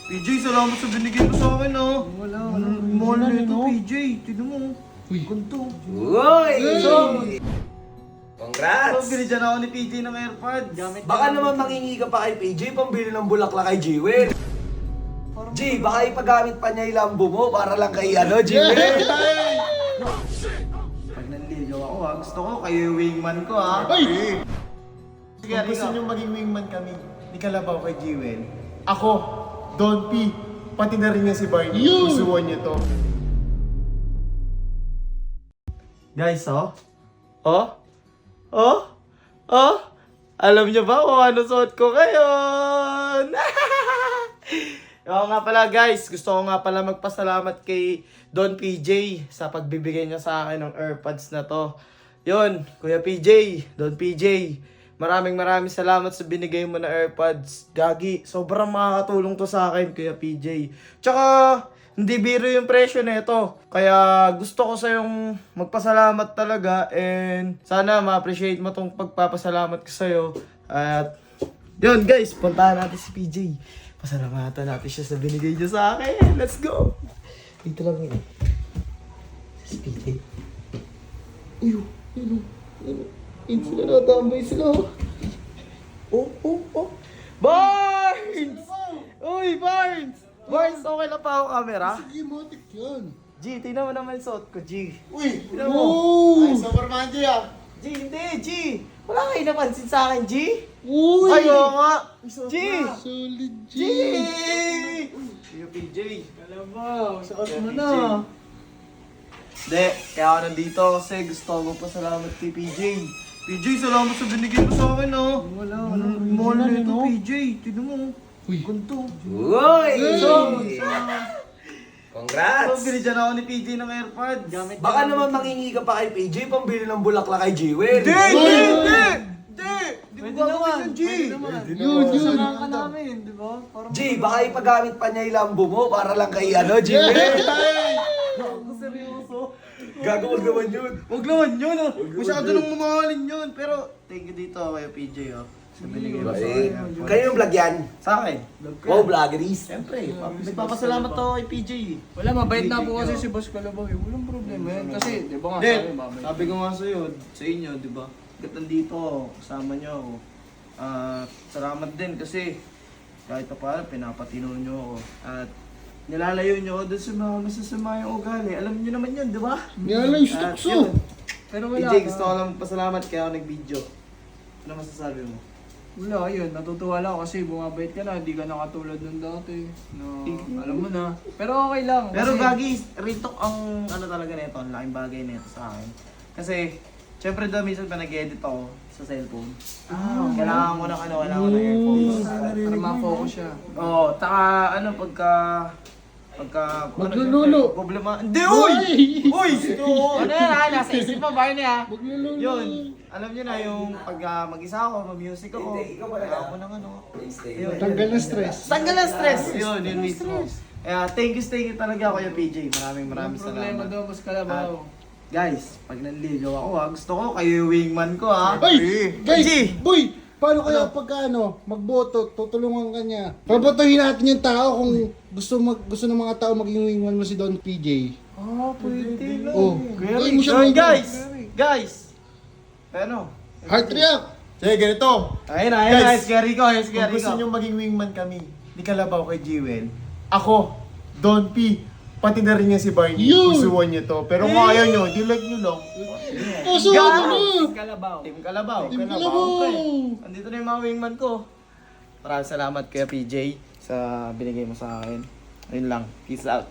PJ, salamat sa binigay mo sa akin, ah. Wala. Mahal na ito, PJ. Tignan mo. Ganto. Uy! So, Congrats! binigyan ako ni PJ ng AirPods. Baka naman mangingi ka pa kay PJ pambili ng bulaklak kay Jewel. G, baka ipagamit pa niya yung lambo mo para lang kay Jewel. Pag nanligaw ako, ha, gusto ko kayo yung wingman ko, ha. Ay! Sige, Kung gusto Rico. nyo maging wingman kami, ni Kalabaw kay Jewel, ako, Don P, pati na rin niya si Barney. Pusuan niyo to. Guys, oh. Oh? Oh? Oh? Alam niyo ba kung ano suot ko ngayon? Oo nga pala guys, gusto ko nga pala magpasalamat kay Don PJ sa pagbibigay niya sa akin ng AirPods na to. Yun, Kuya PJ, Don PJ, maraming salamat sa binigay mo na AirPods. Gagi, sobrang makakatulong to sa akin, Kuya PJ. Tsaka, hindi biro yung presyo nito. Kaya gusto ko sa yung magpasalamat talaga and sana ma-appreciate mo tong pagpapasalamat ko sa'yo. At yun guys, puntahan natin si PJ. Pasalamatan natin siya sa binigay niya sa akin. Let's go! Dito lang yun. Si PJ. Uy, yun sila natambay sila. Oh. Barnes! Uy, Barnes! Barnes, okay lang pa ako camera? Emotic yun. G, tingnan mo naman yung suot ko, G. Uy! Tingnan mo. Ay, Superman G ah! G, hindi, G. Wala kayo napansin sa akin, G? Uy! Ay, oo nga. G! Solid G! G! Yung PJ. Kalabaw, suot mo PJ. na. Hindi, kaya ako nandito kasi gusto ko magpasalamat kay PJ. PJ, salamat sa binigay mo sa akin, ah. Wala. Mahal na ito, PJ. Tignan mo. Ganto. Uy! So, Congrats! binigyan ako ni PJ ng AirPods. Baka naman mangingi ka pa kay PJ pambili ng bulaklak kay Jewel. Hindi ko gagawin yun, G. Yun. Samahan ka namin, di ba? Parang G, baka ipagamit pa niya yung lambo mo para lang kay Jewel. Ako seryoso. Gagawag naman yun. Huwag naman yun, ah. Masyado nang mamahalin yun. Pero, thank you dito kay PJ, oh. Sa binigay mo sa Eh, akin. kayo yung vlog yan? Sa akin. Wow, vloggeries. Siyempre, nagpapasalamat ako kay PJ. wala, mabait na po kasi si Boss Kalabaw. Walang problema yan. Kasi, di ba nga Hindi, sabi, mabait. sabi ko nga sa'yo, sa inyo, di ba? Hanggat nandito ako, kasama niyo ako. Salamat din kasi kahit pa paano, pinapatino niyo ako. At nilalayo niyo ako doon sa mga masasama yung ugali. Alam niyo naman yun, di ba? Niyala yung At stokso. yun, Pero wala PJ, ka. gusto ko lang pasalamat kaya ako nag-video. Ano masasabi mo? Wala, yun. Natutuwa lang ako kasi bumabait ka na. Hindi ka nakatulad nung dati. No, alam mo na. Pero okay lang. Pero kasi, gagi, retalk ang ano talaga nito, ang laking bagay nito sa akin. Kasi, syempre daw minsan pa nag-edit ako sa cellphone. Kailangan ko ng ano, kailangan ko ng earphones. para ma-focus siya. Oo, taka ano pagka Maglululo. ano, problema. Hindi, uy! Uy! Ano yan ha? Nasa isip mo ba yun ha? Maglululo. Yun, alam niyo na yung pag mag-isa ako, mag-music ako. Hindi, ikaw wala. Kailangan ko ng ano. Yun. Tanggal ng stress. Tanggal ang stress. Yun mismo. Kaya thank you talaga Kuya PJ. Maraming Walang problema salamat. doon, Boss Kalabaw. Guys, pag nanligaw ako ha, gusto ko kayo yung wingman ko ha. Ay! Guys! G! Boy! Paano kaya pagka magboto, tutulungan ka niya? Pabotohin natin yung tao kung gusto ng mga tao maging wingman mo si Don PJ. Pwede lang. Oh, Kuya gawin mo Rick. siya Yun, wingman. guys! Ano? Heart react! Sige, ganito. Ayun na, Guys, Kuya Rico, Kung gusto nyo maging wingman kami, ni Kalabaw kay Jewel, ako, Don P, pati na rin niya si Barney. Pusuan niyo to. Pero kung ayaw nyo, di-like nyo lang. Pusuan nyo na! Kalabaw. Team Kalabaw. Team Kalabaw. Pre. Andito na yung mga wingman ko. Maraming salamat Kuya PJ sa binigay mo sa akin. Ayun lang. Peace out.